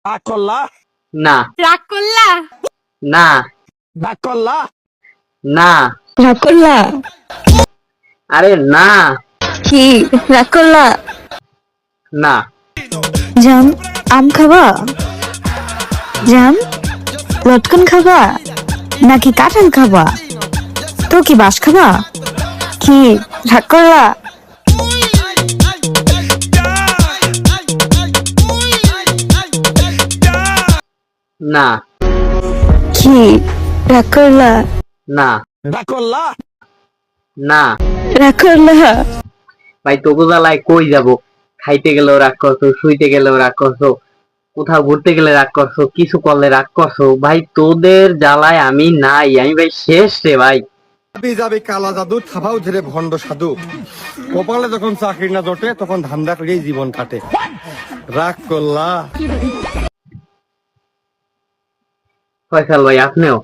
রাগ করলা? না রাগ করলা? না রাগ করলা? না রাগ করলা? আরে না কি রাগ করলা? না জান, আম খাবা? জান, লটকন খাবা নাকি কাঁঠাল খাবা? তো কি বাস খাবা? কি রাগ করলা? না কি রাগ করলা? না রাগ করলা? না রাগ করলা? ভাই তোকে জ্বালায় কই যাব? খাইতে গেলেও রাগ করছো, শুইতে গেলেও রাগ করছো, কোথাও ঘুরতে গেলে রাগ করছো, কিছু করলে রাগ করছো। ভাই তোদের জ্বালায় আমি নাই, আমি ভাই শেষ রে ভাই। যাবে কালা জাদু থাবাও ধরে ভণ্ড সাধু কপালে যখন চাকরি না জোটে তখন ধান্দা করেই জীবন কাটে। রাগ করলা? ফয়সাল ভাই আপনিও